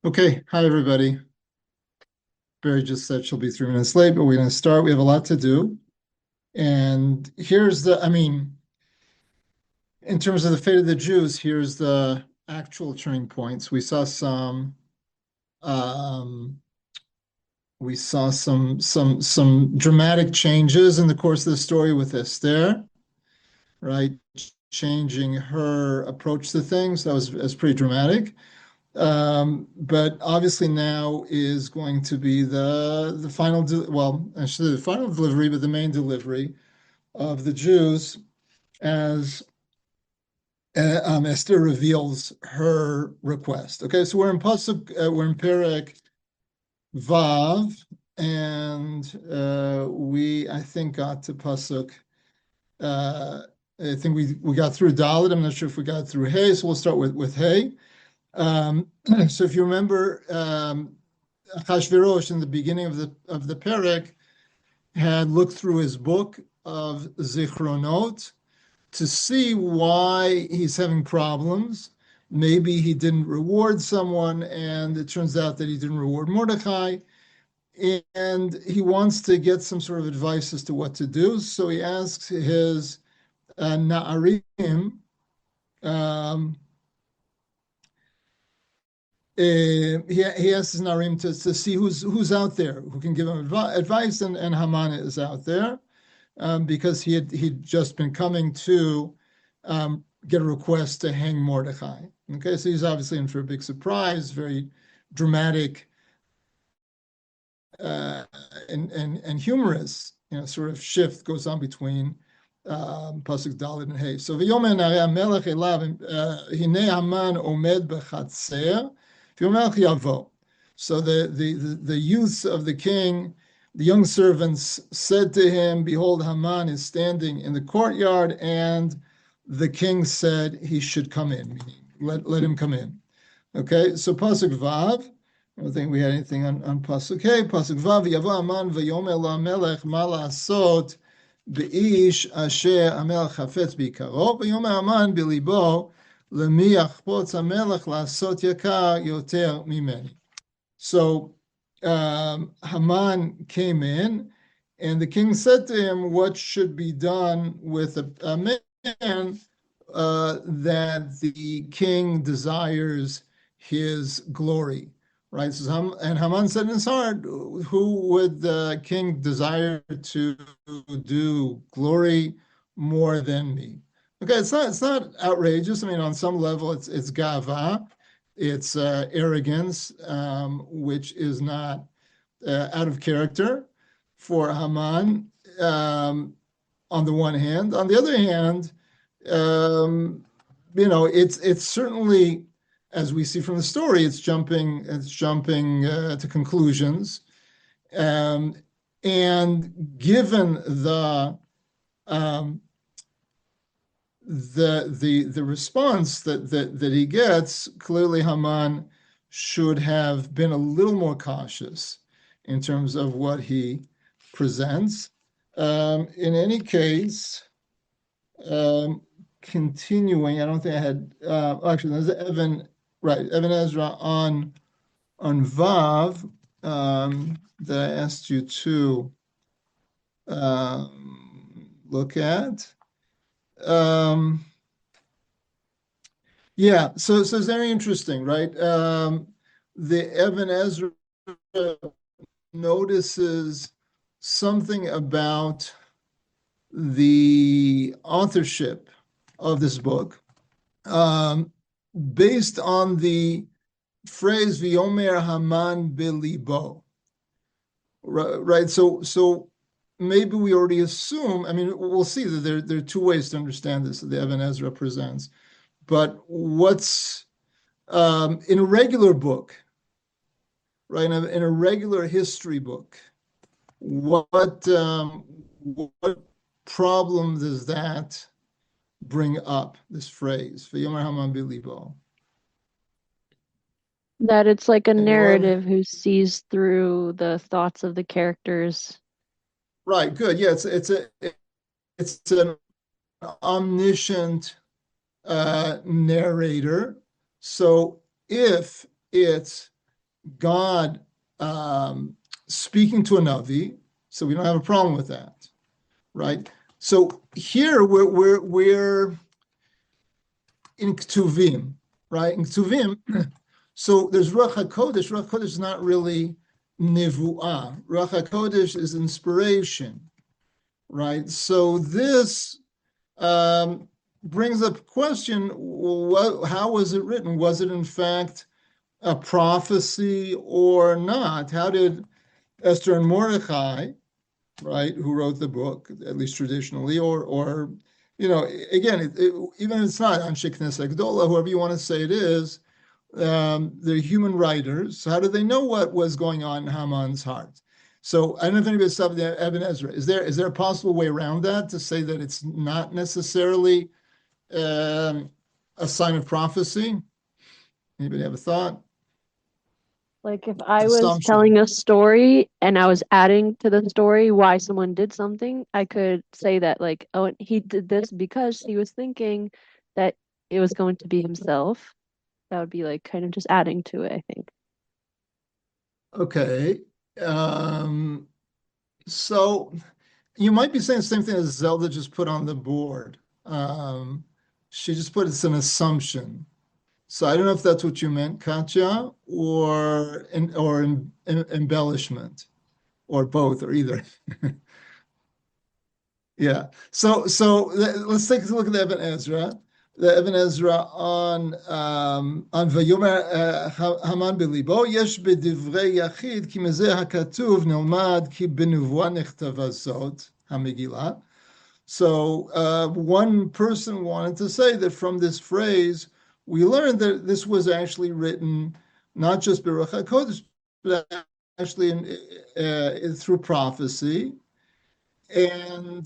Okay, hi everybody. Barry just said she'll be 3 minutes late, but we're going to start. We have a lot to do. And in terms of the fate of the Jews, here's the actual turning points. Um, we saw some dramatic changes in the course of the story with Esther, right? Changing her approach to things. That was pretty dramatic. But obviously now is going to be the final, well, actually the final delivery, but the main delivery of the Jews as Esther reveals her request. Okay, so we're in Perek Vav, and I think, got to Pasuk. Uh, I think we got through Dalet. I'm not sure if we got through Hey, so we'll start with Hey. So if you remember, Achashverosh in the beginning of the Perek had looked through his book of Zichronot to see why he's having problems. Maybe he didn't reward someone, and it turns out that he didn't reward Mordechai, and he wants to get some sort of advice as to what to do. So he asks his Na'arim, um, he asks Narim to see who's out there who can give him advice, and Haman is out there because he'd just been coming to get a request to hang Mordechai. Okay, so he's obviously in for a big surprise, very dramatic and humorous, sort of shift goes on between pasuk Dalet and Hey. So v'yomer nari hamelech elav hinei Haman omed bechatzer v'yomer yavo. So the youths of the king, the young servants, said to him, "Behold, Haman is standing in the courtyard," and the king said he should come in, meaning let him come in. Okay, so pasuk Vav. I don't think we had anything on Pasuk Hey. Pasuk Vav, Yavo Aman v'yomer la'melech ma la'asot be'ish asher hamelech chafetz b'ikaro, v'yomer Aman b'libo l'mi yachpotz hamelech la'asot yakar yoter mimeni. So Haman came in, and the king said to him, "What should be done with a man that the king desires his glory?" Right? So and Haman said in his heart, "Who would the king desire to do glory more than me?" Okay, it's not outrageous. I mean, on some level, it's gava, it's arrogance, which is not out of character for Haman. On the one hand, on the other hand, it's certainly, as we see from the story, it's jumping to conclusions, and given um, the response that he gets, clearly Haman should have been a little more cautious in terms of what he presents. In any case, continuing, I don't think I had, actually, there's Evan, right, Evan Ezra on Vav, that I asked you to look at. Yeah, so it's very interesting, right? The Evan Ezra notices something about the authorship of this book, based on the phrase "V'yomer Haman bilibo," right? So maybe we already assume. I mean, we'll see that there are two ways to understand this that the Evan Ezra presents. But what's in a regular book, right? In a regular history book, what problem does that bring up? This phrase, "V'yomer Haman bilibo." That it's like a Anyone? narrative who sees through the thoughts of the characters. Right. Good. Yeah. It's an omniscient narrator. So if it's God speaking to a Navi, so we don't have a problem with that, right? So here we're in Ktuvim, right? In Ktuvim, so there's Ruach HaKodesh. Ruach HaKodesh is not really Nevuah. Ruach HaKodesh is inspiration, right? So this brings up a question, how was it written? Was it in fact a prophecy or not? How did Esther and Mordechai, right, who wrote the book, at least traditionally, or again, even if it's not Anshe Knesset Gdola, whoever you want to say it is, they're human writers. So how do they know what was going on in Haman's heart? So I don't know if anybody saw the Ibn Ezra. Is there a possible way around that to say that it's not necessarily a sign of prophecy? Anybody have a thought? Like if I was Assumption. telling a story and I was adding to the story why someone did something, I could say that like, oh, and he did this because he was thinking that it was going to be himself. That would be like kind of just adding to it, I think. Okay. So you might be saying the same thing as Zelda just put on the board. She just put it's an assumption. So I don't know if that's what you meant, Katya, or embellishment, or both, or either. Yeah. So let's take a look at the Ibn Ezra. The Ibn Ezra on Vayomer Haman belibo yesh bedivrei yachid ki mezeh hakatuv nilmad ki benuvua nechtava zot hamegillah. So one person wanted to say that from this phrase we learned that this was actually written not just Baruch HaKodesh, but actually through prophecy. And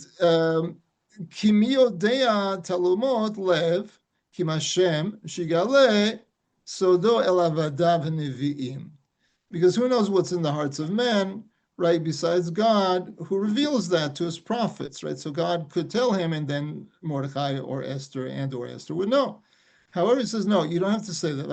Kimio Dea Talumot Lev Kimashem Shigale Sodo Elavadav Nevi'im. Because who knows what's in the hearts of men, right? Besides God, who reveals that to his prophets, right? So God could tell him, and then Mordechai or Esther would know. However, he says, no, you don't have to say that.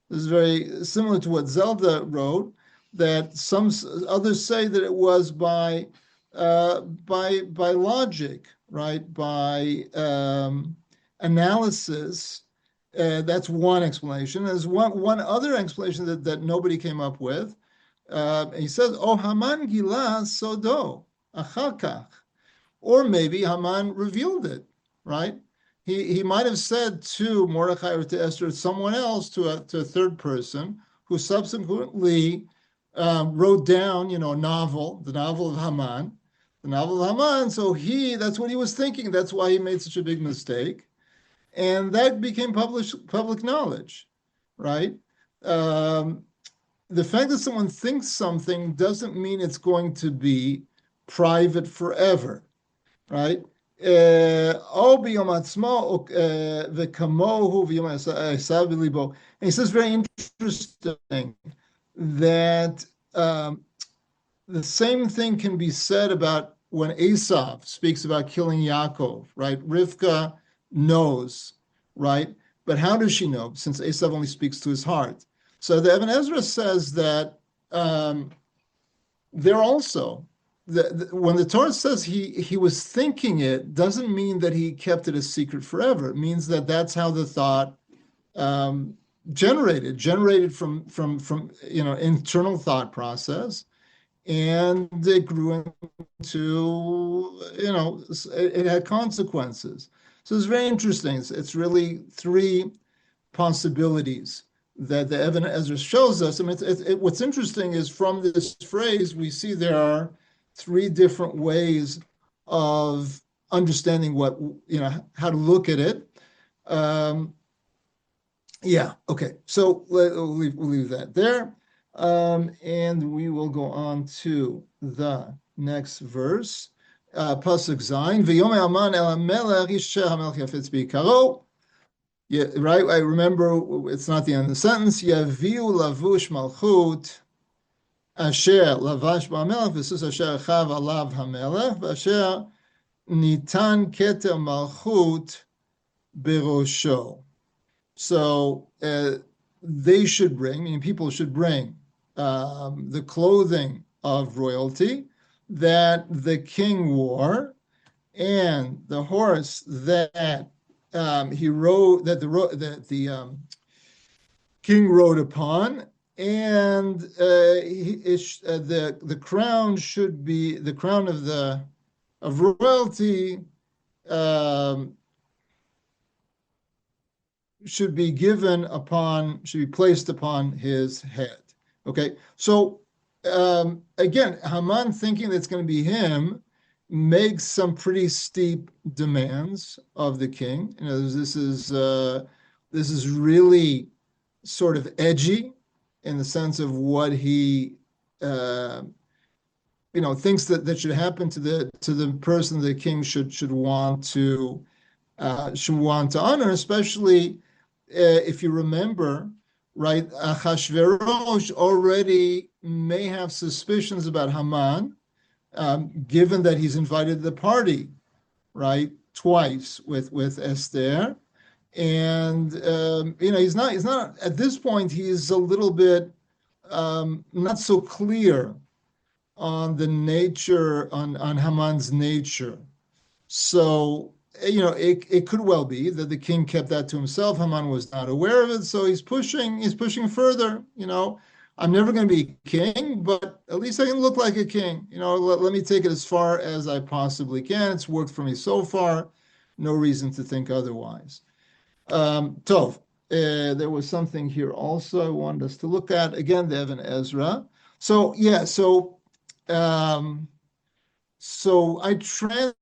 This is very similar to what Zelda wrote, that some others say that it was by logic, right? By analysis. That's one explanation. There's one other explanation that nobody came up with. He says, "Oh, Haman gila sodo achar kach," or maybe Haman revealed it, right? He might have said to Mordechai or to Esther, someone else, to a third person, who subsequently wrote down, a novel, the novel of Haman, So that's what he was thinking. That's why he made such a big mistake, and that became public knowledge, right? The fact that someone thinks something doesn't mean it's going to be private forever, right? And he says very interesting that the same thing can be said about when Esav speaks about killing Yaakov, right? Rivka knows, right? But how does she know? Since Esav only speaks to his heart. So the Ibn Ezra says that there also, when the Torah says he was thinking it, doesn't mean that he kept it a secret forever. It means that that's how the thought generated from internal thought process, and it grew into it had consequences. So it's very interesting. It's really three possibilities that the Ibn Ezra shows us. I mean, what's interesting is from this phrase we see there are three different ways of understanding what how to look at it. Yeah, okay. So we'll leave that there. And we will go on to the next verse. Pasuk Zayin. V'yomei Haman el HaMelech ish HaMelech yafetz b'ikaro. Yeah, right. I remember it's not the end of the sentence. Yaviu lavush malchut asher lavash b'hamelech v'sus asher chav alav hamelech v'asher nitan keter malchut berosho. So they should bring, meaning people should bring the clothing of royalty that the king wore and the horse that he rode, that the king rode upon, and the crown should be the crown of royalty. Um, should be placed upon his head. Okay, so again, Haman thinking that it's going to be him makes some pretty steep demands of the king. You know, this is really sort of edgy in the sense of what he thinks that should happen to the person the king should want to honor, especially if you remember, right? Achashverosh already may have suspicions about Haman, given that he's invited the party, right, twice with Esther, and he's not at this point. He's a little bit not so clear on the nature on Haman's nature. So, it could well be that the king kept that to himself. Haman was not aware of it, so he's pushing further. I'm never going to be king, but at least I can look like a king. Let me take it as far as I possibly can. It's worked for me so far. No reason to think otherwise. Tov, there was something here also I wanted us to look at. Again, the Evan Ezra. So, yeah, um,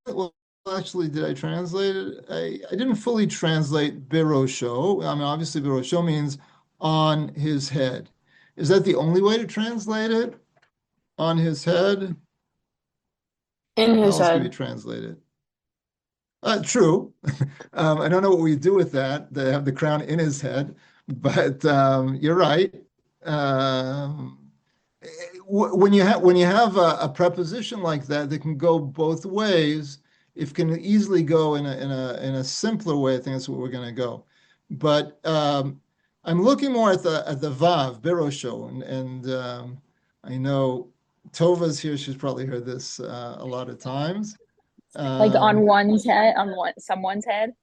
well, actually, did I translate it? I didn't fully translate Birosho. I mean, obviously, Birosho means on his head. Is that the only way to translate it? On his head? In How his else do we head. translate it? True. I don't know what we do with that. They have the crown in his head, but you're right. Um, when you have a preposition like that can go both ways, it can easily go in a simpler way. I think that's what we're going to go. But I'm looking more at the vav birosho, and I know Tova's here. She's probably heard this a lot of times. Like on Um, one's head, on someone's head,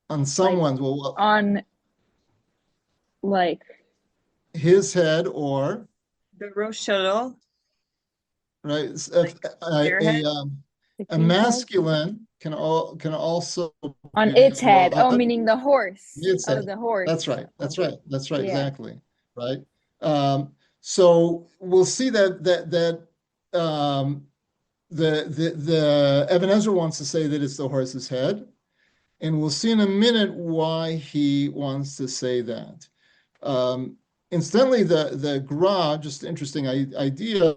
on like someone's, well, on like his head or The Rosh Hashanah, right, like their head. The a king's head. masculine can also on be its head. Oh, vad. meaning the horse. It's Oh, a, the horse. that's right, Yeah. exactly, right. So we'll see that the Ebenezer wants to say that it's the horse's head, and we'll see in a minute why he wants to say that. Incidentally, the Gra, just interesting idea,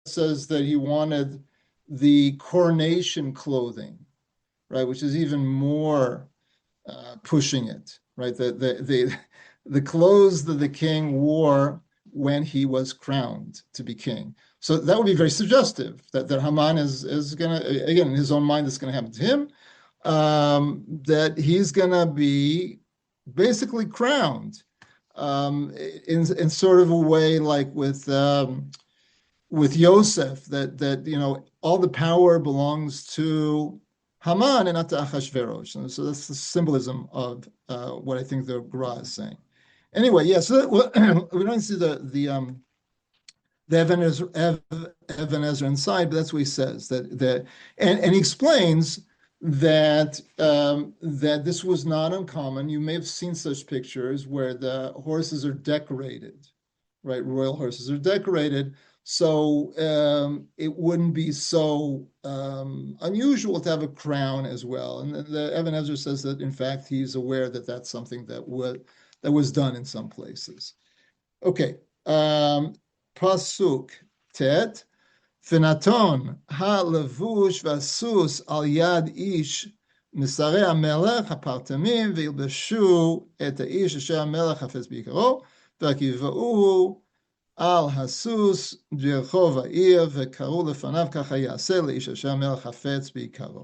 says that he wanted the coronation clothing, right, which is even more pushing it, right? The clothes that the king wore when he was crowned to be king. So that would be very suggestive that Haman is going to, again, in his own mind, it's going to happen to him, that he's going to be basically crowned in sort of a way like with Yosef, that all the power belongs to Haman and not to Achashverosh. And so that's the symbolism of what I think the Gra is saying. Anyway, yeah. So we don't see the Evan Ezra inside, but that's what he says and he explains that that this was not uncommon. You may have seen such pictures where the horses are decorated, right? Royal horses are decorated. So it wouldn't be so unusual to have a crown as well. And the Evan Ezra says that, in fact, he's aware that that's something that was done in some places. Okay, Pasuk Tet, Fenaton ha-levush v'asus al yad ish משרי המלך הפרטמים וילבשו את האיש אשר המלך חפץ ביקרו והקיבעוהו על הסוס ברחוב העיר וקראו לפניו ככה יעשה לאיש אשר המלך חפץ ביקרו.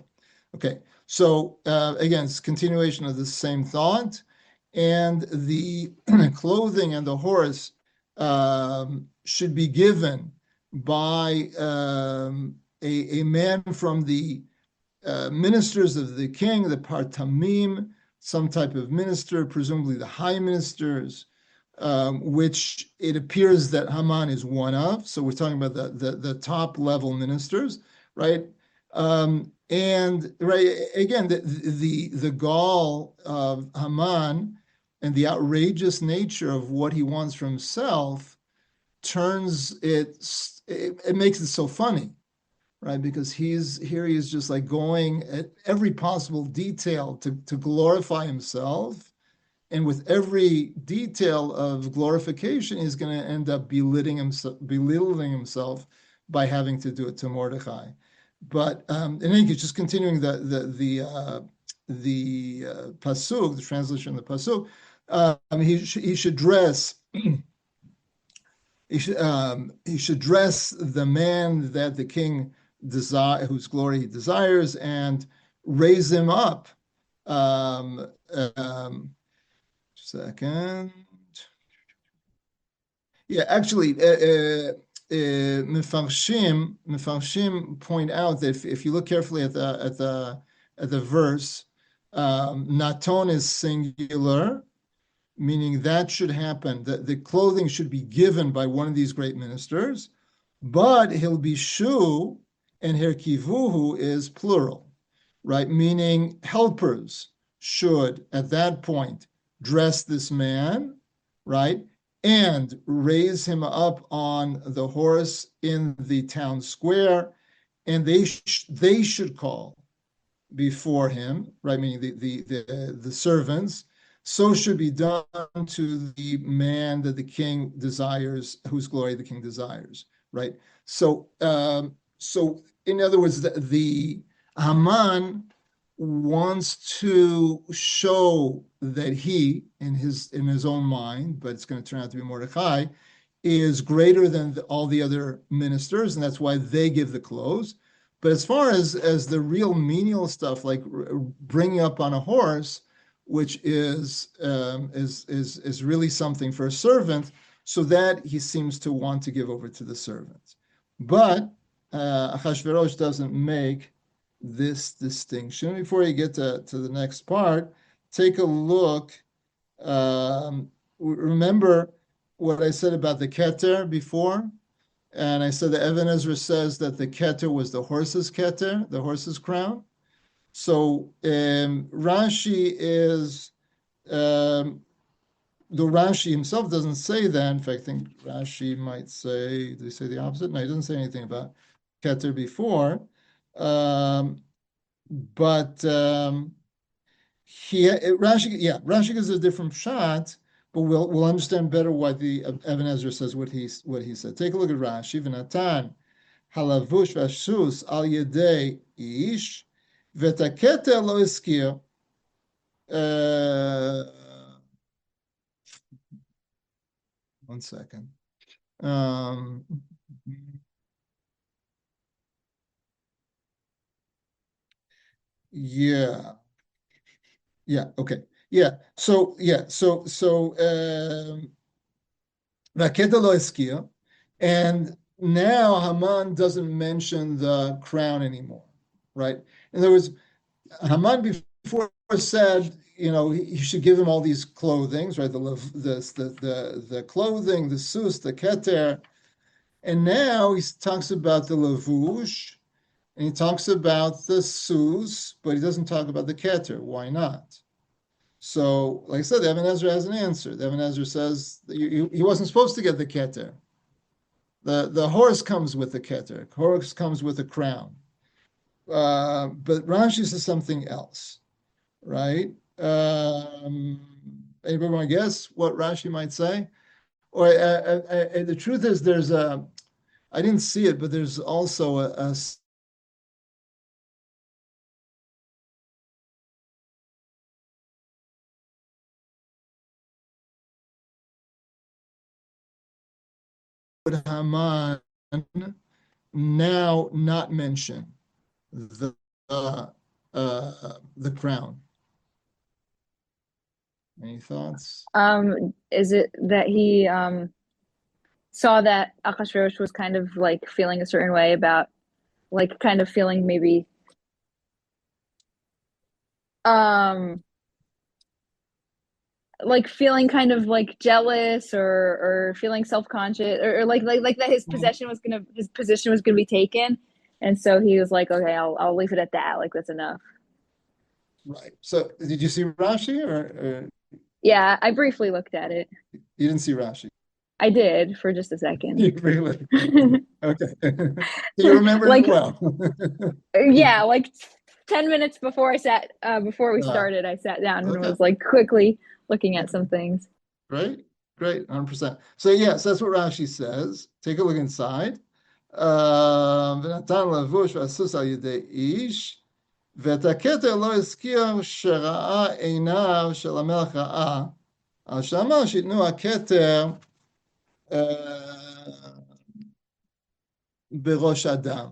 Okay, so again, it's continuation of the same thought. and the clothing and the horse should be given by a man from the ministers of the king, the partamim, some type of minister, presumably the high ministers, which it appears that Haman is one of. So we're talking about the top level ministers, right? And right again, the gall of Haman and the outrageous nature of what he wants for himself turns it makes it so funny, right? Because he is just like going at every possible detail to glorify himself. And with every detail of glorification, he's going to end up belittling himself by having to do it to Mordechai. But in any case, just continuing the pasuk, the translation of the pasuk, he should dress. He should dress the man that the king whose glory he desires, and raise him up. Second. Yeah, actually, Mefarshim point out that if you look carefully at the verse, Naton is singular, meaning that should happen. The clothing should be given by one of these great ministers, but Hilbishu and Herkivuhu is plural, right? Meaning helpers should, at that point, dress this man, right? And raise him up on the horse in the town square, and they should call before him, right? Meaning the servants. So should be done to the man that the king desires, whose glory the king desires, right? So in other words, the Haman wants to show that he, in his own mind, but it's going to turn out to be Mordechai, is greater than all the other ministers, and that's why they give the clothes. But as far as the real menial stuff, like bringing up on a horse, which is really something for a servant, so that he seems to want to give over to the servant. But Achashverosh doesn't make this distinction. Before you get to the next part, take a look. Remember what I said about the keter before? And I said that Even Ezra says that the keter was the horse's keter, the horse's crown. So Rashi is, the Rashi himself doesn't say that. In fact, I think Rashi might say, did he say the opposite? No, he doesn't say anything about keter before. But Rashi gives a different shot, but we'll understand better why the Even Ezra says what he said. Take a look at Rashi. V'natan halavush v'ashus al yedei ish v'taketa lo iskir. One second. Yeah. Yeah. Okay. Yeah. So Vaketa lo eskia, and now Haman doesn't mention the crown anymore, right? In other words, Haman before said, he should give him all these clothings, right? The clothing, the sus, the keter, and now he talks about the lavush, and he talks about the sus, but he doesn't talk about the keter. Why not? So, like I said, the Even Ezra has an answer. The Even Ezra says that he wasn't supposed to get the keter. The horse comes with the keter. Horse comes with a crown. But Rashi says something else, right? Anybody want to guess what Rashi might say? Or the truth is, I didn't see it, but there's also a would Haman now not mention the crown? Any thoughts? Is it that he saw that Achashverosh was kind of like feeling a certain way about like kind of feeling maybe um like feeling kind of like jealous or feeling self-conscious or like that his position was gonna be taken, and so he was like, okay, I'll leave it at that, like that's enough. Right. So did you see Rashi or Yeah, I briefly looked at it. you didn't see Rashi? I did for just a second. You really? Okay. So you remembered Like it well. yeah, like 10 minutes before we Ah, started, I sat down and okay. was like quickly looking at some things. Great. Great. 100%. So yes, that's what Rashi says. Take a look inside. ונתן לבוש והסוס על ידי איש, ואת הכתר לא הזכיר שראה עיניו של המלך רעה, על שאמר שיתנו הכתר בראש אדם.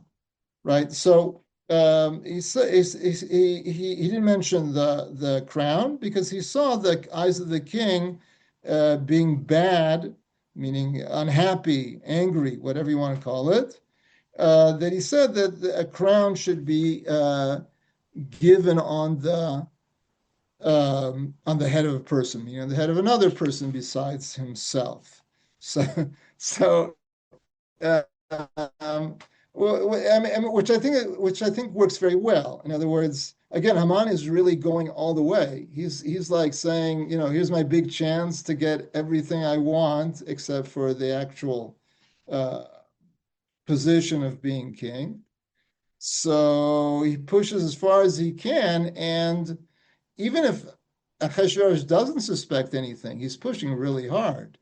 Right? So he didn't mention the crown because he saw the eyes of the king being bad, meaning unhappy, angry, whatever you want to call it. That he said that a crown should be given on the head of a person, the head of another person besides himself. So um, well, I mean, which I think works very well. In other words, again, Haman is really going all the way. He's like saying, here's my big chance to get everything I want, except for the actual position of being king. So he pushes as far as he can, and even if Achashverosh doesn't suspect anything, he's pushing really hard.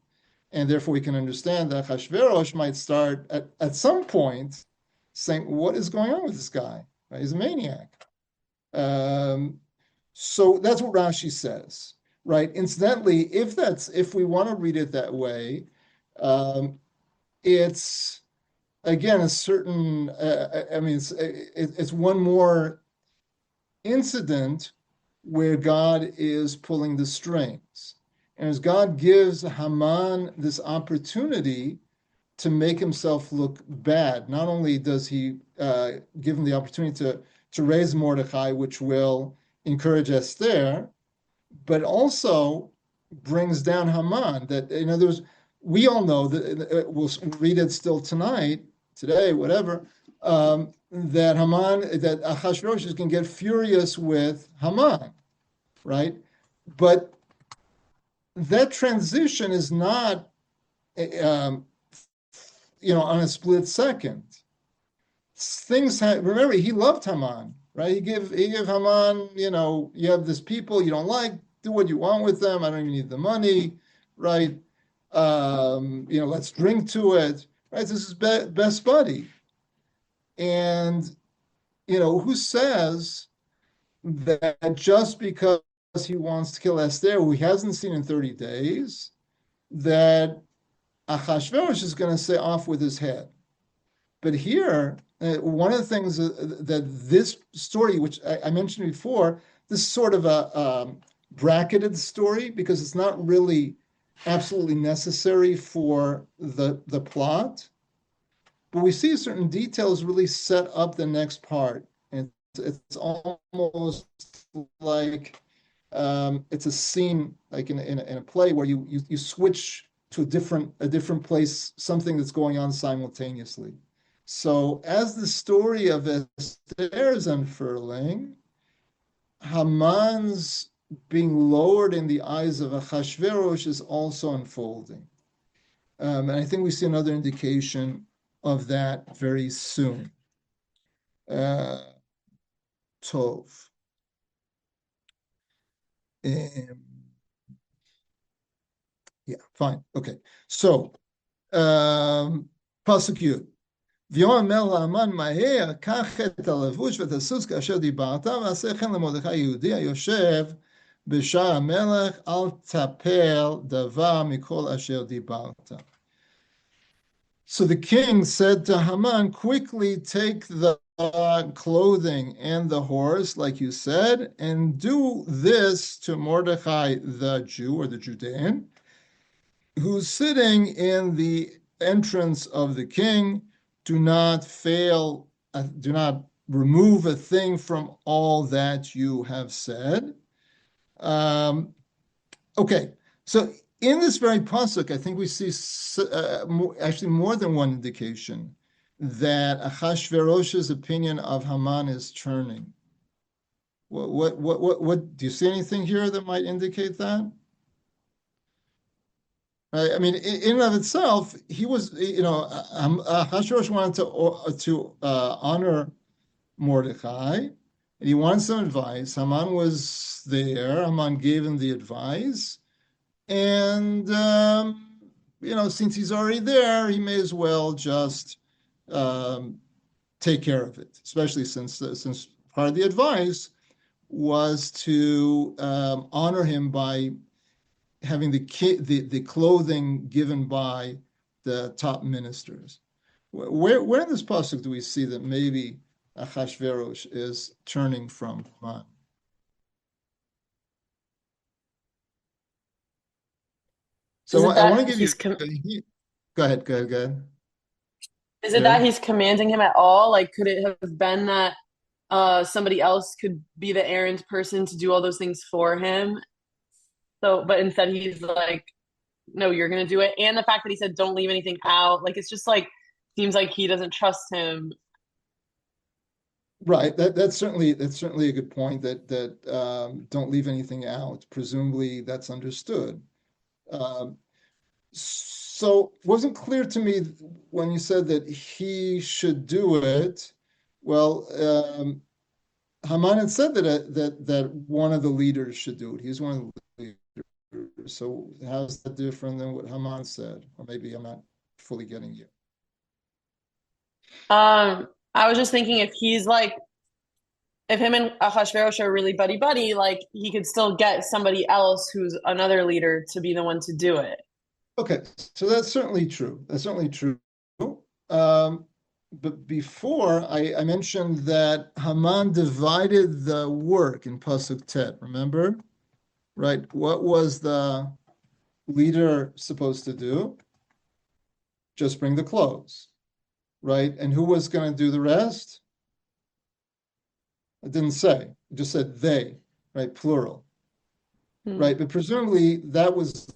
And therefore, we can understand that Achashverosh might start at some point saying, what is going on with this guy? Right? He's a maniac. So that's what Rashi says, right? Incidentally, if we want to read it that way, it's again a certain. I mean, it's one more incident where God is pulling the strings. And as God gives Haman this opportunity to make himself look bad, not only does he give him the opportunity to raise Mordechai, which will encourage Esther, but also brings down Haman. That, in other words, we all know that we'll read it still tonight, today, whatever, that Achashverosh is going to get furious with Haman, right? But that transition is not, on a split second. Remember, he loved Haman, right? He gave Haman, you have this people you don't like, do what you want with them. I don't even need the money, right? Let's drink to it, right? This is best buddy. And, who says that just because he wants to kill Esther, who he hasn't seen in 30 days, that Achashverosh is going to say off with his head. But here, one of the things that this story, which I mentioned before, this is sort of a bracketed story because it's not really absolutely necessary for the plot. But we see certain details really set up the next part. And it's almost like it's a scene like in a play where you switch to a different place, something that's going on simultaneously. So as the story of Esther is unfurling, Haman's being lowered in the eyes of Achashverosh is also unfolding. And I think we see another indication of that very soon. Tov. Yeah, fine. Okay. So, Pasuk Yud. ויאמר להמן מהר, קח את הלבוש ואת הסוס כאשר דיברת, ועשה כן למרדכי יהודי היושב בשער המלך, אל תפל דבר מכל אשר דיברת. So the king said to Haman, quickly take the clothing and the horse, like you said, and do this to Mordechai the Jew or the Judean, who's sitting in the entrance of the king. Do not fail, do not remove a thing from all that you have said. Okay, so in this very pasuk, I think we see actually more than one indication that Achashverosh's opinion of Haman is turning. What do you see anything here that might indicate that? Right? I mean, in and of itself, he was, Achashverosh wanted to honor Mordecai, and he wanted some advice. Haman was there. Haman gave him the advice. And, since he's already there, he may as well just take care of it, especially since part of the advice was to honor him by having the clothing given by the top ministers. Where in this pasuk do we see that maybe Achashverosh is turning from Haman? So I want to give you. Go ahead. Is it that he's commanding him at all? Like, could it have been that somebody else could be the errand person to do all those things for him? So, but instead he's like, no, you're gonna do it. And the fact that he said, don't leave anything out. Like, it's just like, seems like he doesn't trust him. Right. That's certainly a good point. That don't leave anything out. Presumably that's understood. So it wasn't clear to me when you said that he should do it. Well, Haman had said that one of the leaders should do it. He's one of the leaders. So how's that different than what Haman said? Or maybe I'm not fully getting you. I was just thinking if him and Achashverosh are really buddy, like he could still get somebody else who's another leader to be the one to do it. Okay, so that's certainly true. But before I mentioned that Haman divided the work in Pasuk Tet, remember? Right? What was the leader supposed to do? Just bring the clothes, right? And who was going to do the rest? It didn't say. It just said they, right? Plural. Right? But presumably that was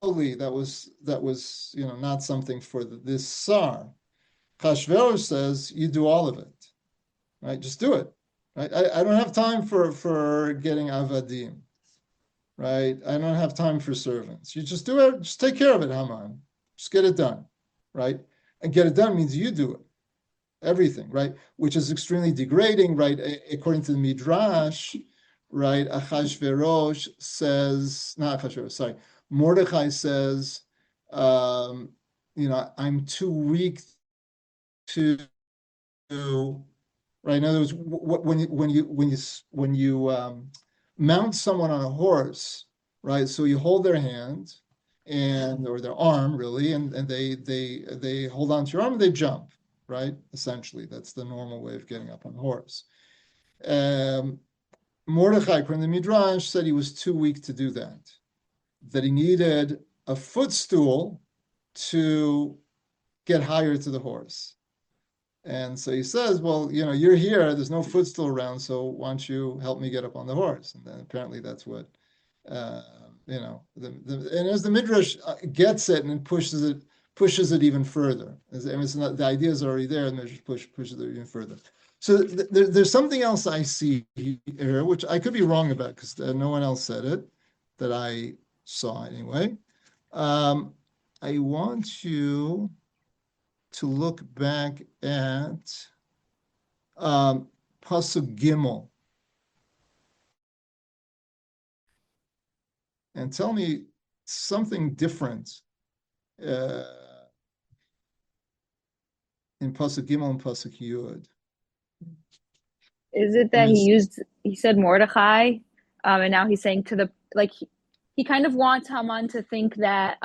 that was not something for this Tsar. Achashverosh says you do all of it, right? Just do it, right? I don't have time for getting avadim, right? I don't have time for servants. You just do it. Just take care of it, Haman. Just get it done, right? And get it done means you do it, everything, right? Which is extremely degrading, right? According to the Midrash, right? Achashverosh says, not Achashverosh, sorry. Mordechai says, I'm too weak to, right? In other words, when you mount someone on a horse, right? So you hold their hand or their arm really, and they hold on to your arm and they jump, right? Essentially, that's the normal way of getting up on a horse. Mordechai, according to the Midrash, said he was too weak to do that. That he needed a footstool to get higher to the horse. And so he says, well, you're here, there's no footstool around, so why don't you help me get up on the horse? And then apparently that's what, and as the Midrash gets it and pushes it even further. The idea is already there, and the Midrash pushes it even further. So there's something else I see here, which I could be wrong about because no one else said it, that I saw anyway. I want you to look back at Pasuk Gimel and tell me something different in Pasuk Gimel and Pasuk Yud. Is it that he said Mordechai, and now he's saying he kind of wants Haman to think that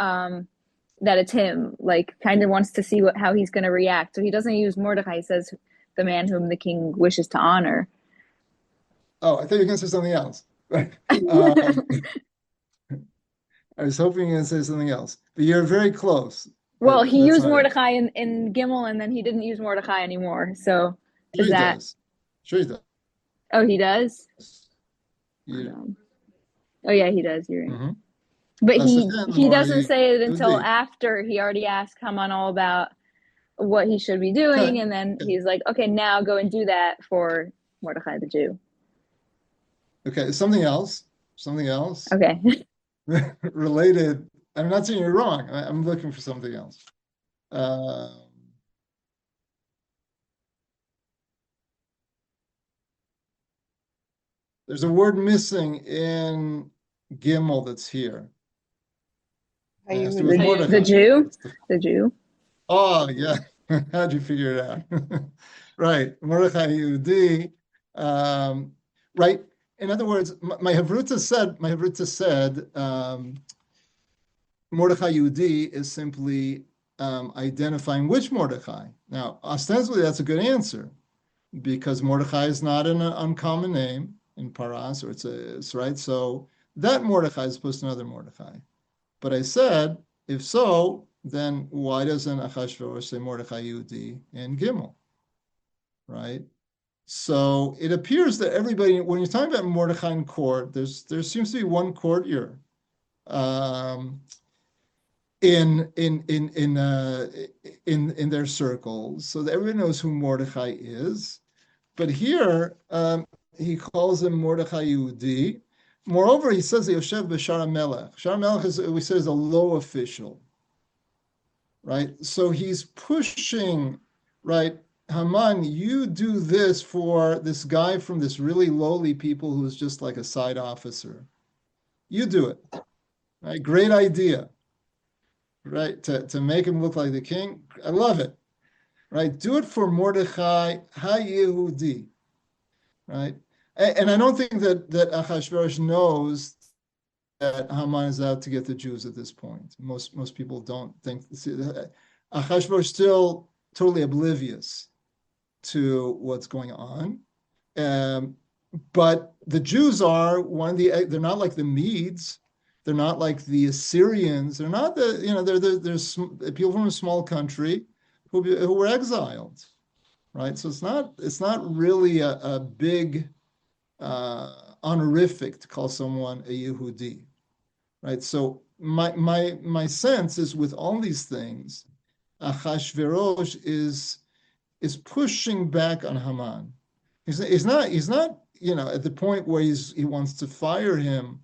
that it's him, like kind of wants to see how he's going to react. So he doesn't use Mordecai. He says the man whom the king wishes to honor. Oh, I thought you were going to say something else. I was hoping you were going to say something else, but you're very close. Well, he That's used not it. Mordecai in Gimel, and then he didn't use Mordecai anymore. So Sure is he that? does. Sure he does. Oh, he does. Yeah. Oh yeah, he does. You're right. Mhm. But That's he doesn't the say it until Yehudi. after he already asked Haman all about what he should be doing, Okay. and then he's like, okay, now go and do that for Mordecai the Jew. Okay, something else. Something else Okay. related. I'm not saying you're wrong. I'm looking for something else. There's a word missing in Gimel that's here. It has to do with Mordecai. The Jew? The Jew. Oh, yeah. How'd you figure it out? Right. Mordechai Yehudi. Right. In other words, my Havruta said Mordechai Yehudi is simply identifying which Mordechai. Now, ostensibly, that's a good answer because Mordechai is not an uncommon name in Paras, or it's right. So that Mordechai is opposed to another Mordechai. But I said, if so, then why doesn't Achashverosh say Mordechai Yehudi in Gimel? Right? So it appears that everybody, when you're talking about Mordechai in court, there seems to be one courtier in their circles, so that everybody knows who Mordechai is. But here he calls him Mordechai Yehudi. Moreover, he says Yoshev b'Shar Melech. Shar Melech is, we say, is a low official, right? So he's pushing, right? Haman, you do this for this guy from this really lowly people who's just like a side officer. You do it, right? Great idea, right? To make him look like the king. I love it, right? Do it for Mordechai HaYehudi, right? And I don't think that Achashverosh knows that Haman is out to get the Jews at this point. Most people don't think. Achashverosh still totally oblivious to what's going on. But the Jews are they're not like the Medes. They're not like the Assyrians. They're not they're people from a small country who were exiled, right? So it's not really a big honorific to call someone a Yehudi, right? So my sense is with all these things, Achashverosh is pushing back on Haman. He's not at the point where he wants to fire him,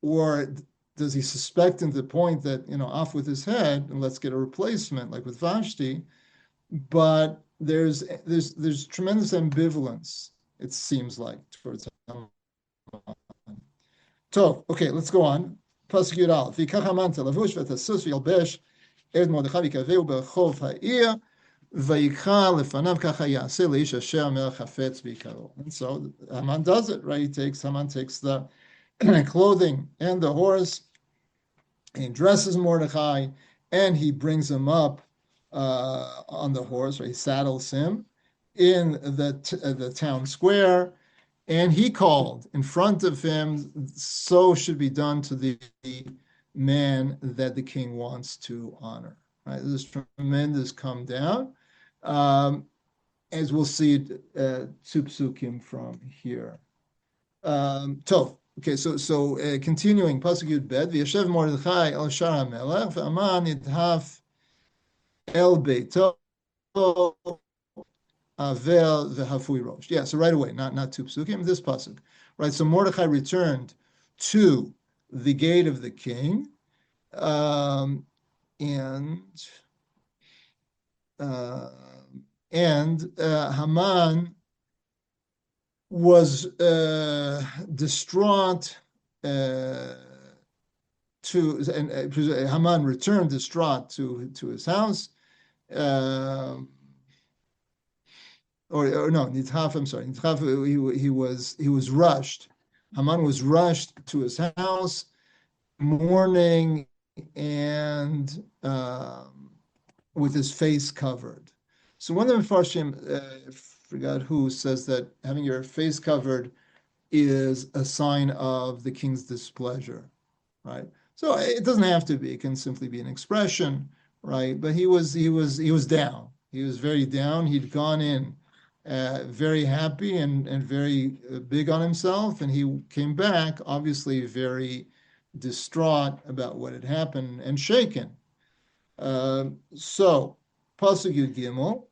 or does he suspect to the point that off with his head and let's get a replacement like with Vashti? But there's tremendous ambivalence, it seems like, towards Haman. So, okay, let's go on. Pasuk Yud Aleph. V'ikach Haman telavush v'tasus v'yalbesh ed Mordechai v'kaveu b'rachov ha'ir v'yikra lefanav kacha yaseh leish asher melech hafetz b'ikaro. And so Haman does it, right? Haman takes the clothing and the horse, and he dresses Mordechai, and he brings him up on the horse, right? He saddles him in the town square, and he called in front of him, so should be done to the man that the king wants to honor. Right? This tremendous come down, as we'll see two psukim from here. Okay, so continuing, pasuk Yud Bet, v'yashev Mordechai el Shar HaMelech, v'aman yidhaf el beito avel v'hafui rosh. Yeah, so right away, not two psukim, this pasuk, right? So Mordechai returned to the gate of the king, and Haman was distraught. Haman returned distraught to his house. Or no, Nitaf, I'm sorry. Nitaf, he was rushed. Haman was rushed to his house, mourning and with his face covered. So one of the Mefarshim, forgot who, says that having your face covered is a sign of the king's displeasure, right? So it doesn't have to be; it can simply be an expression, right? But he was down. He was very down. He'd gone in very happy and very big on himself, and he came back obviously very distraught about what had happened and shaken. So, Pasuk Yud Gimel,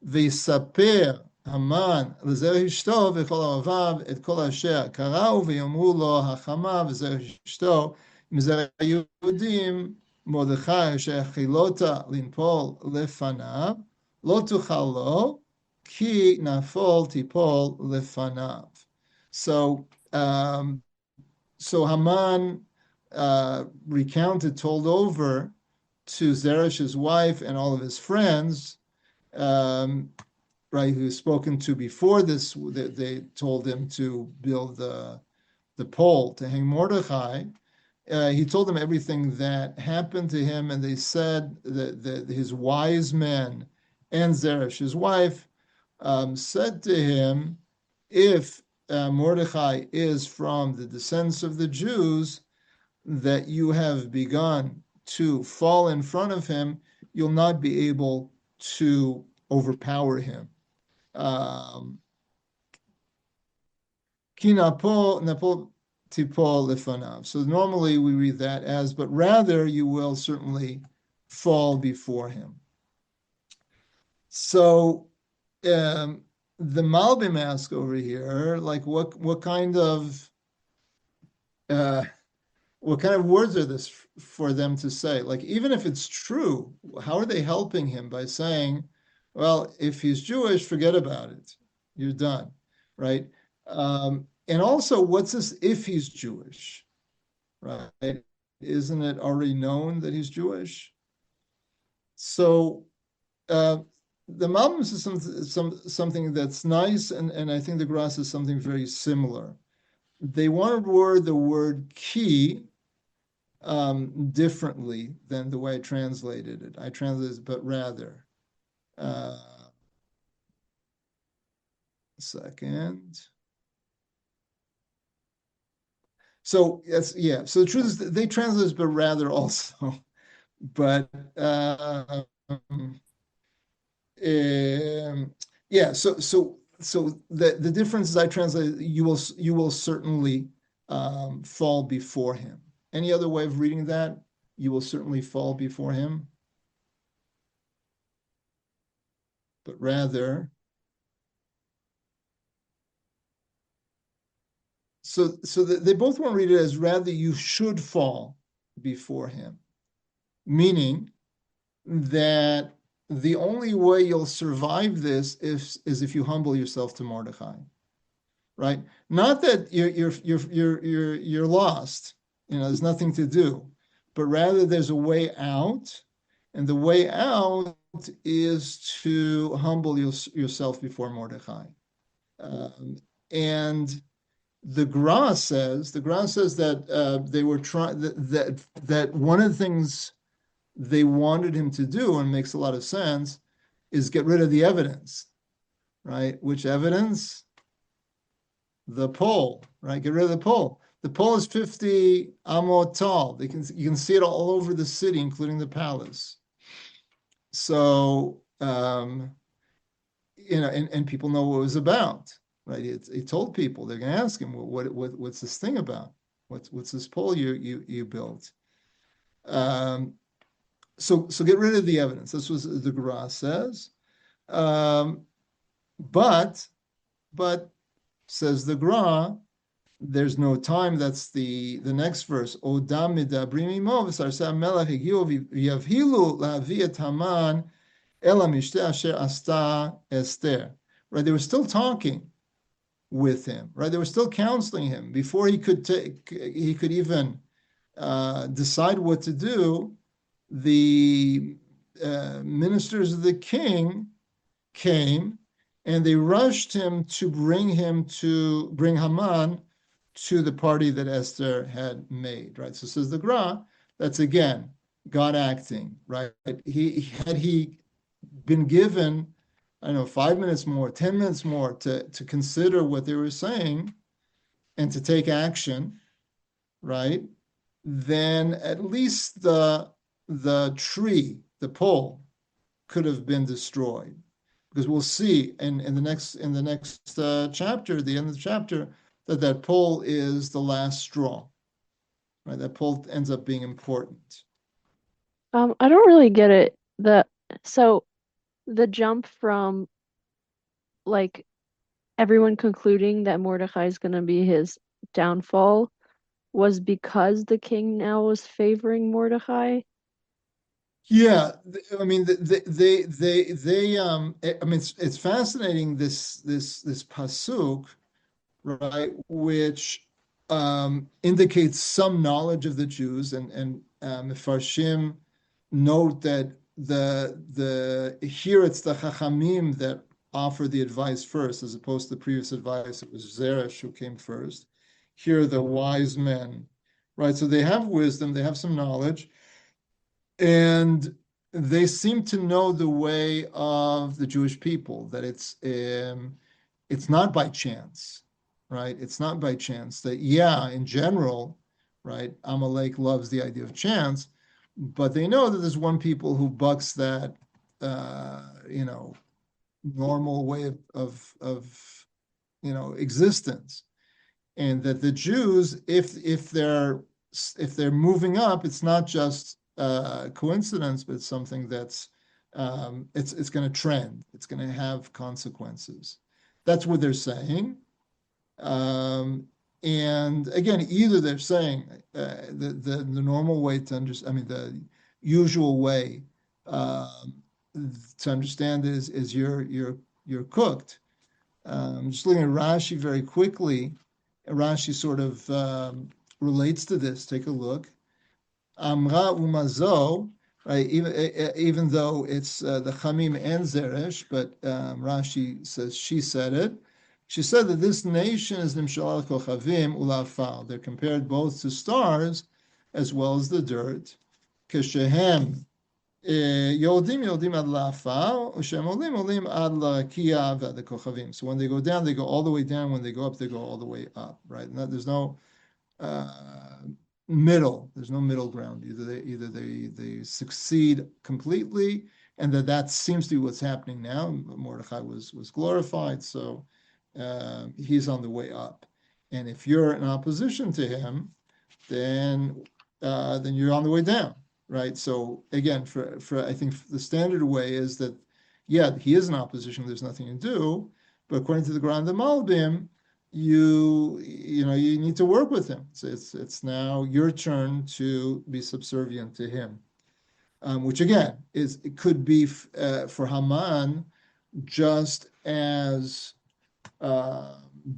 ויספר המן לזרע אשתו וכל אוהביו את כל אשר קראו ויאמרו לו החמה וזרע אשתו מזרע היהודים מרדכי אשר חילותה לנפול לפניו לא תוכל לו כי נפול תיפול לפניו. So Haman told over to Zeresh's wife and all of his friends, right, who's spoken to before this, they told him to build the pole to hang Mordechai. He told them everything that happened to him, and they said that his wise men and Zeresh, his wife, said to him, if Mordechai is from the descendants of the Jews, that you have begun to fall in front of him, you'll not be able to overpower him. So normally we read that as, but rather you will certainly fall before him. So the Malbim ask over here, like what kind of words are this for them to say? Like, even if it's true, how are they helping him by saying, well, if he's Jewish, forget about it. You're done, right? And also, what's this if he's Jewish, right? Isn't it already known that he's Jewish? So the Malbim is something that's nice, and I think the Gras is something very similar. They want to word the word ki differently than the way I translated it. I translated it, but rather. Second. So yes, yeah. So the truth is that they translate it, but rather also. But yeah. So the difference is I translate. You will certainly fall before him. Any other way of reading that? You will certainly fall before him. But rather, so they both want to read it as rather you should fall before him, meaning that the only way you'll survive this is if you humble yourself to Mordechai, right? Not that you're lost. There's nothing to do, but rather there's a way out, and the way out is to humble yourself before Mordechai. And the Gra says that they were trying that one of the things they wanted him to do, and makes a lot of sense, is get rid of the evidence, right? Which evidence? The pole, right? Get rid of the pole. The pole is 50 amot tall. You can see it all over the city, including the palace. So, and people know what it was about, right? He told people, they're going to ask him, what's this thing about? What's this pole you built? So get rid of the evidence. This was the Gra says. But says the Gra, there's no time. That's the next verse. Odam midabrim imo v'sarsa melech higiu v'yavhilu lahavi et Haman el hamishte asher asta Esther. Right, they were still talking with him. Right, they were still counseling him before he could even decide what to do. The ministers of the king came, and they rushed him to bring Haman to the party that Esther had made, right? So says the Gra, That's again God acting, right? Had he been given, I don't know, 5 minutes more, 10 minutes more to consider what they were saying and to take action, right? Then at least the tree, the pole, could have been destroyed. Because we'll see in the next chapter, the end of the chapter, that pole is the last straw. Right? That pole ends up being important. I don't really get it. So the jump from like everyone concluding that Mordecai is going to be his downfall was because the king now was favoring Mordecai. Yeah, I mean, I mean, it's fascinating this pasuk, right, which indicates some knowledge of the Jews, and Mefarshim note that the here it's the Chachamim that offer the advice first, as opposed to the previous advice. It was Zeresh who came first. Here, the wise men, right? So they have wisdom, they have some knowledge, and they seem to know the way of the Jewish people, that it's not by chance, right? It's not by chance that, yeah, in general, right, Amalek loves the idea of chance, but they know that there's one people who bucks that, normal way of existence, and that the Jews, if they're moving up, it's not just coincidence, but it's something that's it's going to trend. It's going to have consequences. That's what they're saying. And again, either they're saying the normal way to understand, I mean, the usual way to understand is you're cooked. Just looking at Rashi very quickly. Rashi sort of relates to this. Take a look. Amra umazo, right? Even though it's the Chamim and Zeresh, but Rashi says she said it. She said that this nation is Nimshal Kochavim Ulafal. They're compared both to stars as well as the dirt. Keshehem Yodim ad Lafal, Ushem Olim ad Lakia v'ad Kochavim. So when they go down, they go all the way down. When they go up, they go all the way up. Right? There's no middle. There's no middle ground. Either they succeed completely, and that seems to be what's happening now. Mordechai was glorified, so he's on the way up. And if you're in opposition to him, then you're on the way down, right? So again, for I think the standard way is that, yeah, he is in opposition. There's nothing to do, but according to the Grand Malbim, you need to work with him. So it's now your turn to be subservient to him, which again it could be for Haman just as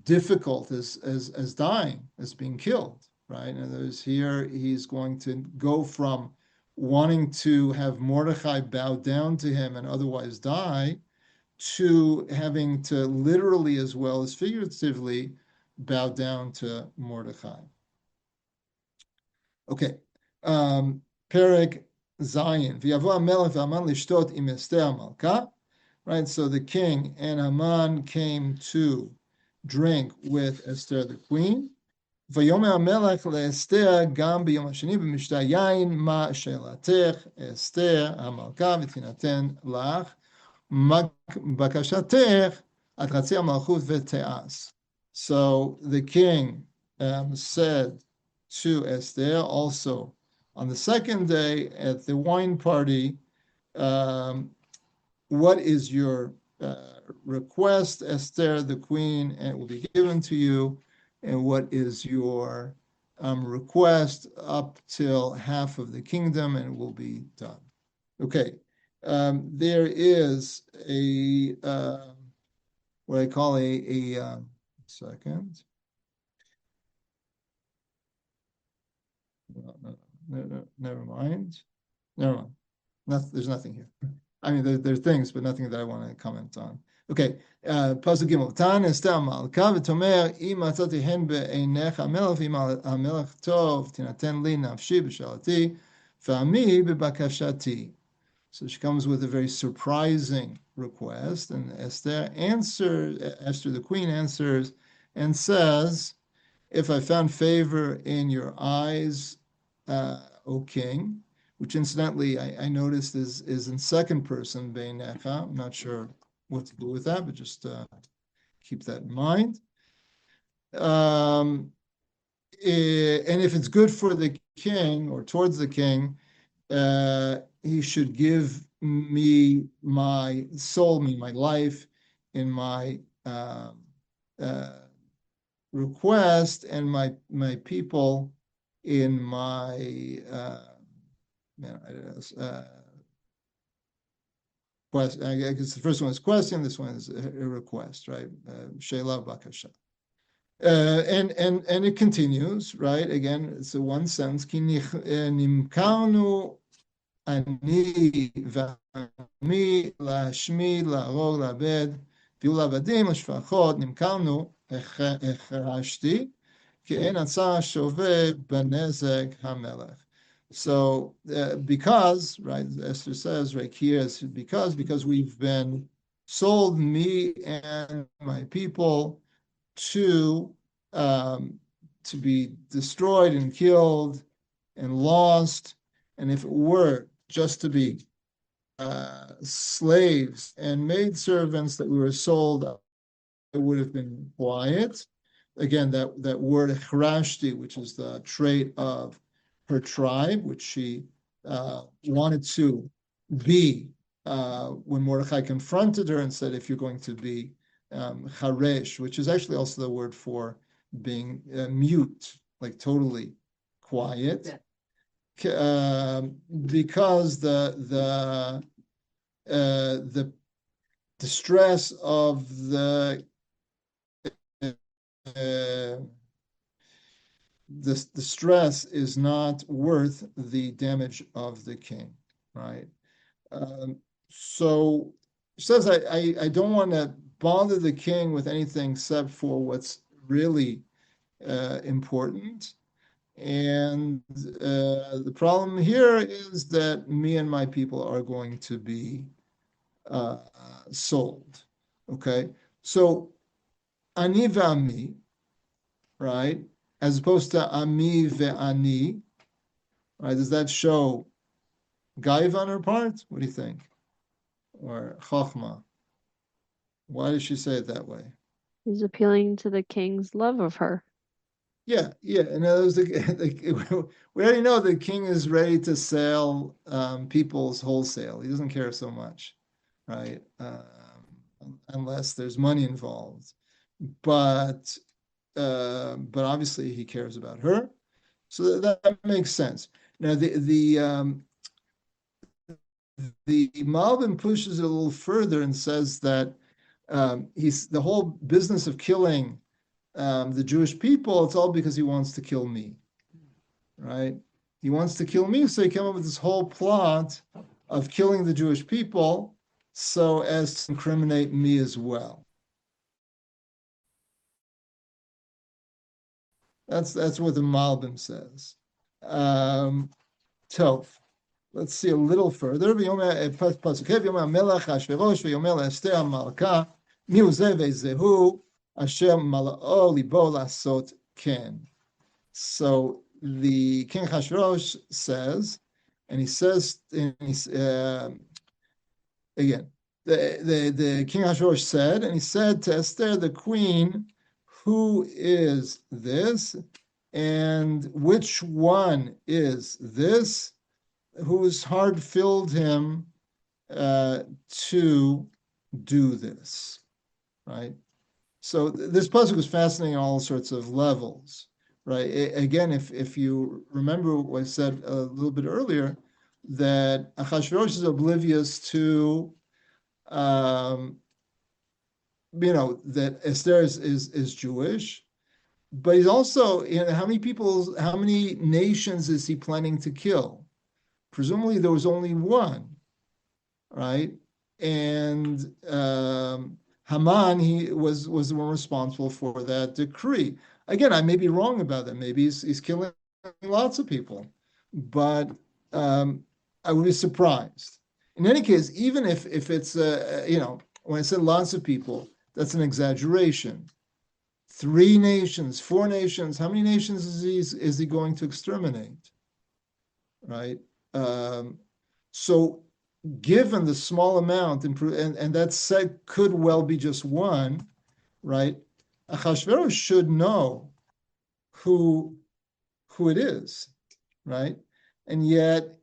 difficult as dying, as being killed, right? And there's here he's going to go from wanting to have Mordechai bow down to him and otherwise die, to having to literally as well as figuratively bow down to Mordechai. Okay. Perek Zayin. V'yavo HaMelech v'Haman lishtot im Esther HaMalka. Right, so the king and Haman came to drink with Esther the queen. ויאמר המלך לאסתר גם ביום השני במשתה יין, מה שאלתך אסתר המלכה ותינתן לך בקשתך עד חצי המלכות ותעש. So the king said to Esther also on the second day at the wine party, what is your request, Esther the queen, and it will be given to you, and what is your request up till half of the kingdom, and it will be done. Okay, there is a what I call a second. No, never mind. There's nothing here. I mean, there are things, but nothing that I want to comment on. Okay, Pasuk Gimel. Tan Esther Malka v'tomer im matzati hen be'einecha hamelech v'im hamelech tov tinaten li nafshi b'shalati V'ami b'bakashati. So she comes with a very surprising request, and Esther the queen answers and says, if I found favor in your eyes, O king, which incidentally I noticed is in second person, Beinecha. I'm not sure what to do with that, but just keep that in mind. And if it's good for the king or towards the king, he should give me my soul, me my life, in my request, and my people in my question. I guess the first one is question. This one is a request, right? Sheila bakasha. And it continues, right? Again, it's a one sentence. Ki nimkanu ani v'ami lashmid la'arog la'abed v'yu la'avadim l'shfachot nimkanu echarashti ki ein atzar shoveh b'nezek hamelech. So because, right, Esther says right here, because we've been sold, me and my people, to be destroyed and killed and lost. And if it were just to be slaves and maidservants that we were sold, it would have been quiet. Again, that word echrashti, which is the trait of her tribe, which she wanted to be when Mordechai confronted her and said, if you're going to be charesh, which is actually also the word for being mute, like totally quiet, because the distress of the stress is not worth the damage of the king, right? So she says, I don't want to bother the king with anything except for what's really important. And the problem here is that me and my people are going to be sold. Okay, so ani ve'ami, right, as opposed to ami ve'ani, right? Does that show gaiva on her part? What do you think? Or chachma? Why does she say it that way? He's appealing to the king's love of her. Yeah. And we already know the king is ready to sell people's wholesale. He doesn't care so much, right? Unless there's money involved. But obviously he cares about her, so that makes sense. Now the Malbim pushes it a little further and says that he's the whole business of killing the Jewish people, it's all because he wants to kill me, right? He wants to kill me, so he came up with this whole plot of killing the Jewish people so as to incriminate me as well. That's what the Malbim says. Tov. Let's see a little further. So the King Hashverosh says, and he says, again, the King Hashverosh said, and he said to Esther, the queen, who is this? And which one is this? Whose heart filled him to do this, right? So this pasuk is fascinating on all sorts of levels, right? Again, if you remember what I said a little bit earlier, that Achashverosh is oblivious to, that Esther is Jewish, but he's also, how many nations is he planning to kill? Presumably there was only one, right? And Haman, he was the one responsible for that decree. Again, I may be wrong about that. Maybe he's killing lots of people, but I would be surprised. In any case, even if it's when I said lots of people, that's an exaggeration. 3 nations, 4 nations. How many nations is he going to exterminate? Right. So, given the small amount, and that said could well be just one, right? Achashverosh should know who it is, right? And yet,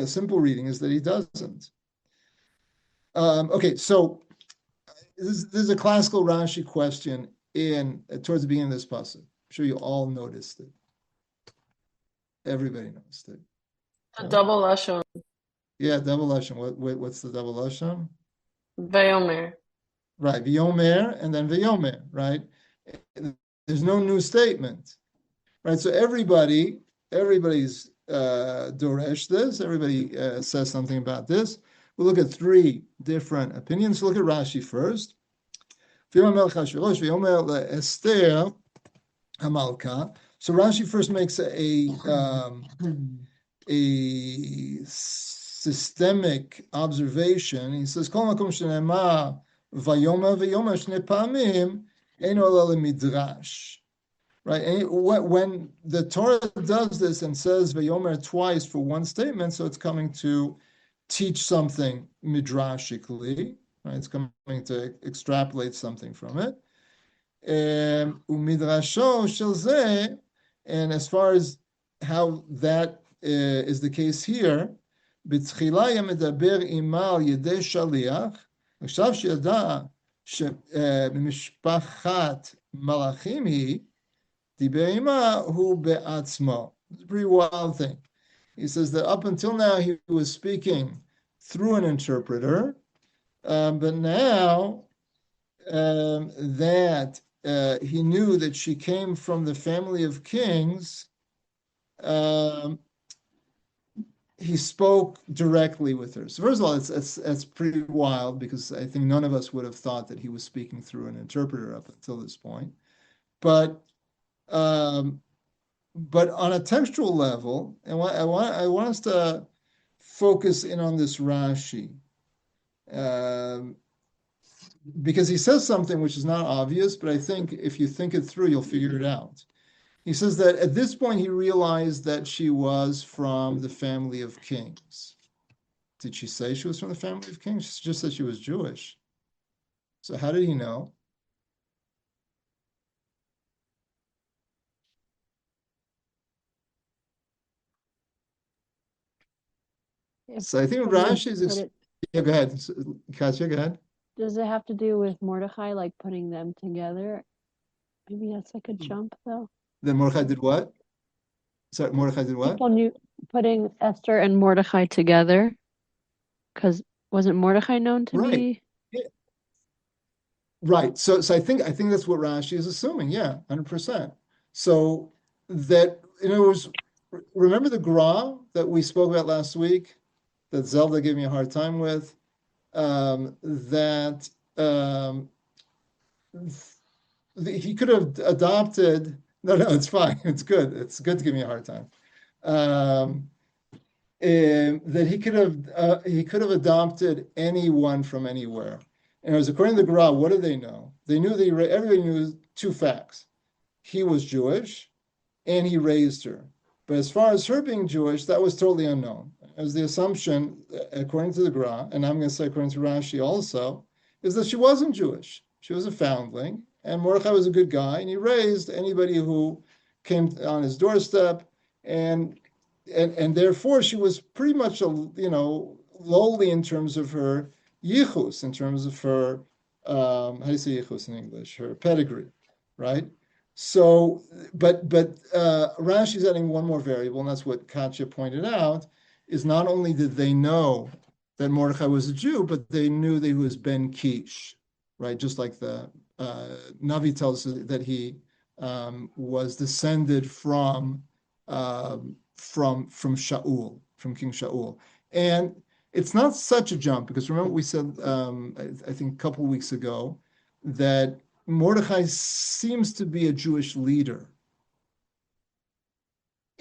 simple reading is that he doesn't. Okay, so this is a classical Rashi question towards the beginning of this passage. I'm sure you all noticed it. Everybody noticed it. A double lashon. Yeah, double lashon. What's the double lashon? Vayomer. Right, V'yomer and then V'yomer, right? There's no new statement, right? So everybody's doresh this. Everybody says something about this. We'll look at 3 different opinions. Look at Rashi first. V'yomer V'yomer Esther Hamalka. So Rashi first makes a systemic observation. He says, "Kol makom shenema vayoma vayoma shne pamim eino ela midrash." Right, and when the Torah does this and says vayomer twice for one statement, so it's coming to teach something midrashically. Right, it's coming to extrapolate something from it. Umidrasho shel zeh, and as far as how that is the case here, בתחילה היה מדבר עמה על ידי שליח, עכשיו שידע שבמשפחת מלאכים היא, דיבר עמה הוא בעצמו. It's a pretty wild thing. He says that up until now he was speaking through an interpreter, but now that he knew that she came from the family of kings, he spoke directly with her. So first of all, it's pretty wild because I think none of us would have thought that he was speaking through an interpreter up until this point. But on a textual level, and I want us to focus in on this Rashi, because he says something which is not obvious, but I think if you think it through, you'll figure it out. He says that at this point he realized that she was from the family of kings. Did she say she was from the family of kings? She just said she was Jewish. So how did he know? So I think Rashi is. Yeah, go ahead, Katya. Go ahead. Does it have to do with Mordechai, like putting them together? Maybe that's like a jump, though. Then Mordechai did what? Sorry, Mordechai did what? People knew putting Esther and Mordechai together, because wasn't Mordechai known to be? Yeah. Right. So I think that's what Rashi is assuming. Yeah, 100%. So that, in other words, remember the Gra that we spoke about last week, that Zelda gave me a hard time with, he could have adopted. No, it's fine. It's good. It's good to give me a hard time. That he could have adopted anyone from anywhere. And as according to the Gra, what do they know? They knew everybody knew 2 facts. He was Jewish, and he raised her. But as far as her being Jewish, that was totally unknown. As the assumption, according to the Gra, and I'm going to say according to Rashi also, is that she wasn't Jewish. She was a foundling, and Mordechai was a good guy, and he raised anybody who came on his doorstep, and therefore she was pretty much lowly in terms of her yichus, in terms of her how do you say yichus in English? Her pedigree, right? So, but Rashi's adding one more variable, and that's what Katya pointed out, is not only did they know that Mordechai was a Jew, but they knew that he was Ben Kish, right? Just like the Navi tells us that he was descended from Shaul, from King Shaul. And it's not such a jump, because remember we said, I think a couple of weeks ago, that Mordechai seems to be a Jewish leader.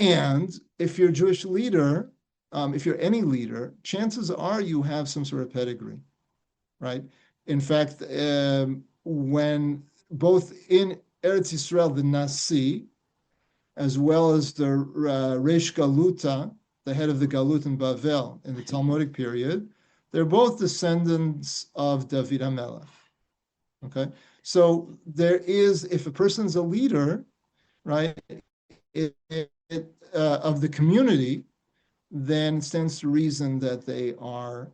And if you're a Jewish leader, if you're any leader, chances are you have some sort of pedigree, right? In fact, when both in Eretz Yisrael, the Nasi, as well as the Reish Galuta, the head of the Galut in Bavel in the Talmudic period, they're both descendants of David HaMelech. Okay, so there is, if a person's a leader, right, of the community, then it stands to reason that they are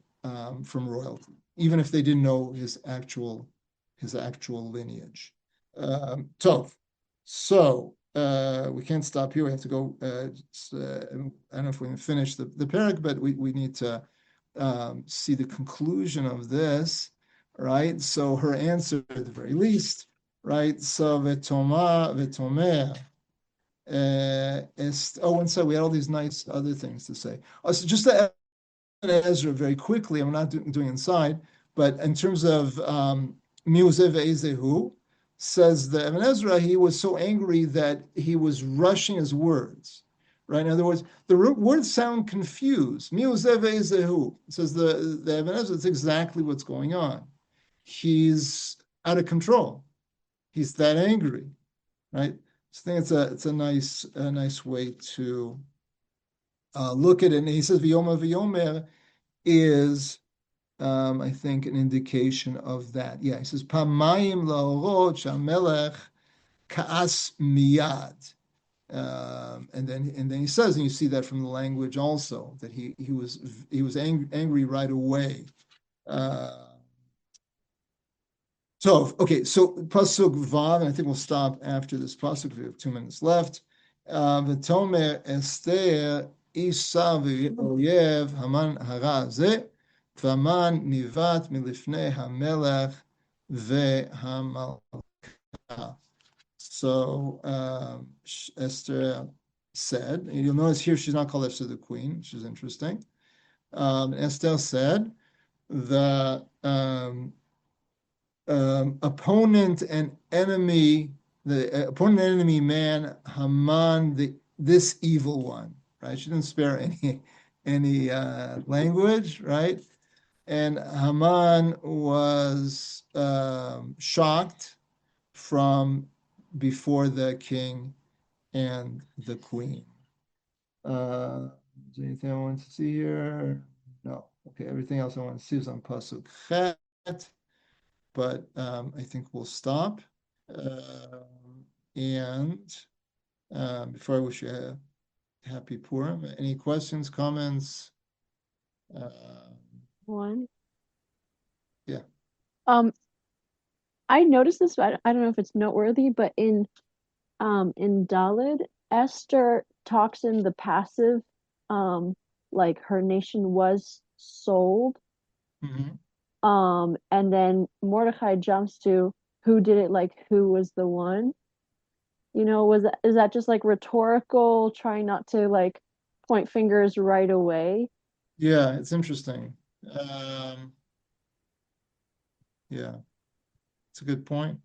from royalty, even if they didn't know his actual lineage. So we can't stop here. We have to go. I don't know if we can finish the parak, but we need to see the conclusion of this, right? So her answer, at the very least, right? So v'tomeh. One second, we had all these nice other things to say. So just to Ezra very quickly, I'm not doing inside, but in terms of Miuzev Ezehu, says that Ibn Ezra, he was so angry that he was rushing his words, right? In other words, the words sound confused. Miuzev Ezehu, says the Ibn Ezra, that's exactly what's going on. He's out of control. He's that angry, right? So I think it's a nice way to look at it. And he says V'yoma V'yomer is I think an indication of that. Yeah, he says Pamayim laorot shamelech ka'as miyad. And then he says, and you see that from the language also, that he was angry right away. So pasuk vav, and I think we'll stop after this pasuk. We have 2 minutes left. V'tomer Esther isa v'oyev Haman hara ze v'Haman nivat milifnei hamelech ve'hamalka. So Esther said, and you'll notice here she's not called Esther the queen, which is interesting. Esther said the opponent and enemy man, Haman, this evil one, right? She didn't spare any language, right? And Haman was shocked from before the king and the queen. Is there anything I want to see here? No. Okay, everything else I want to see is on Pasuk Chet. But I think we'll stop. And before I wish you a happy Purim, any questions, comments? One. Yeah. I noticed this, but I don't know if it's noteworthy, but in Daled, Esther talks in the passive, like her nation was sold. Mm-hmm. And then Mordecai jumps to who did it, like who was the one? Is that just like rhetorical, trying not to like point fingers right away? Yeah, it's interesting. Yeah, it's a good point.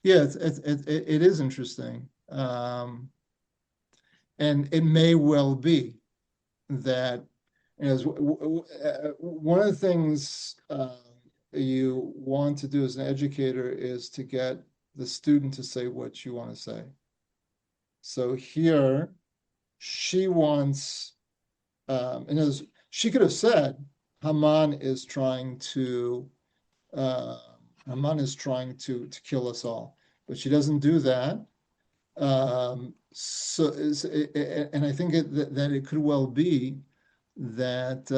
Yeah, it is interesting. And it may well be that as one of the things you want to do as an educator is to get the student to say what you want to say. So here, she wants, and she could have said, Haman is trying to kill us all, but she doesn't do that. And I think that it could well be that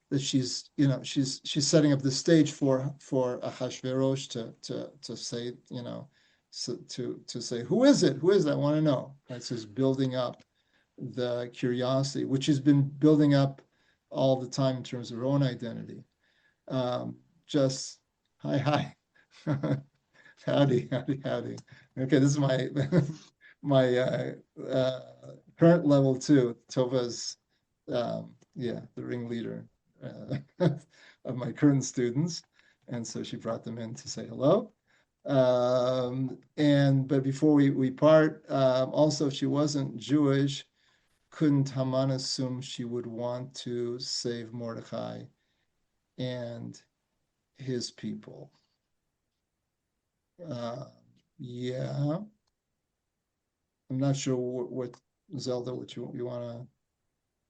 that she's setting up the stage for Ahasuerus to say, to say, who is it? I want to know. Right? So it's building up the curiosity, which has been building up all the time in terms of her own identity. Just hi. Howdy. Okay, this is my current level 2. Tova's the ringleader of my current students, and so she brought them in to say hello. But before we part, also, if she wasn't Jewish, couldn't Haman assume she would want to save Mordechai and his people? Yeah. I'm not sure what Zelda, what you want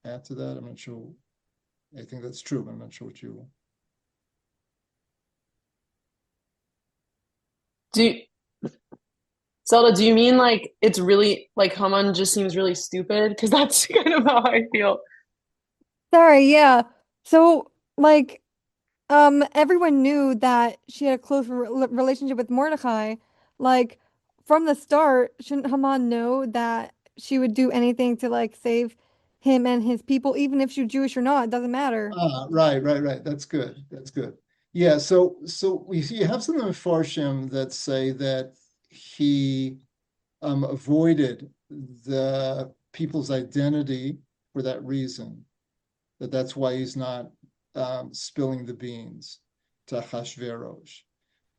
to add to that. I'm not sure. I think that's true, but I'm not sure what you. Zelda, do you mean like it's really like Haman just seems really stupid? Because that's kind of how I feel. Sorry, yeah. So, like, everyone knew that she had a close relationship with Mordecai. Like, from the start, shouldn't Haman know that she would do anything to like save him and his people, even if she's Jewish or not? It doesn't matter. Right. That's good. That's good. Yeah. So you have some Mefarshim that say that he avoided the people's identity for that reason. That's why he's not spilling the beans to Achashverosh.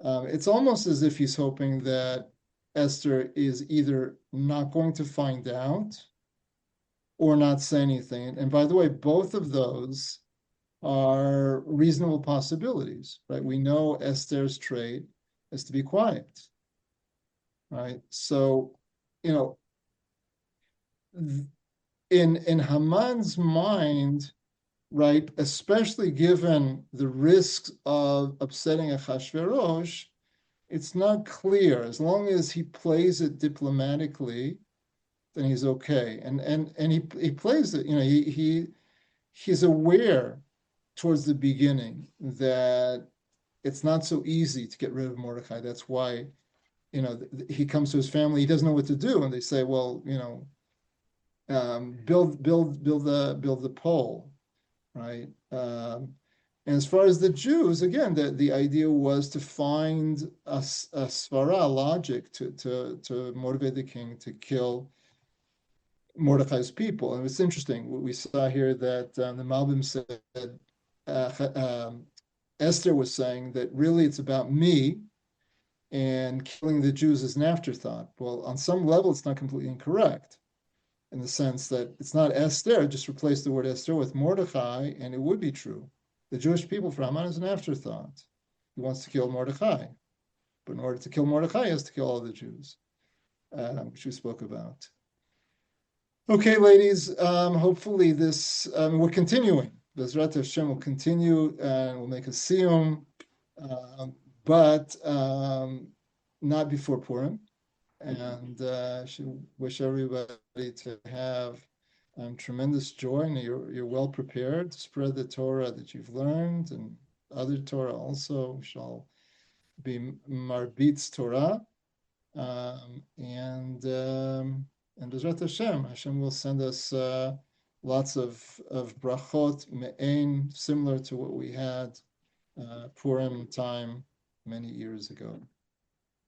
It's almost as if he's hoping that Esther is either not going to find out or not say anything. And by the way, both of those are reasonable possibilities, right? We know Esther's trait is to be quiet, right? So, you know, in Haman's mind, right, especially given the risks of upsetting Achashverosh, it's not clear. As long as he plays it diplomatically, then he's okay. And he plays it, you know, he's aware towards the beginning that it's not so easy to get rid of Mordecai. That's why, you know, he comes to his family, he doesn't know what to do, and they say, well, you know, build the pole, right? And as far as the Jews, again, the idea was to find a svara, logic to motivate the king to kill Mordecai's people. And it's interesting. We saw here that the Malbim said Esther was saying that really it's about me, and killing the Jews is an afterthought. Well, on some level, it's not completely incorrect, in the sense that it's not Esther, just replace the word Esther with Mordechai, and it would be true. The Jewish people for Haman is an afterthought. He wants to kill Mordechai. But in order to kill Mordechai, he has to kill all the Jews, which we spoke about. Okay, ladies, hopefully this, we're continuing. Bezrat Hashem will continue and we'll make a siyum, but not before Purim. And should wish everybody to have tremendous joy, and you're well prepared to spread the Torah that you've learned, and other Torah also shall be Marbitz Torah, and Bezrat Hashem will send us lots of brachot me'ein, similar to what we had Purim time many years ago.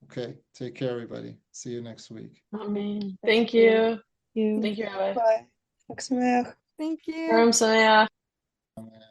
Okay, take care, everybody. See you next week. Amen. Thank you. You. Thank you, Rabbi. Bye. Xav Sameach. Thank you. Purim Sameach. Amen.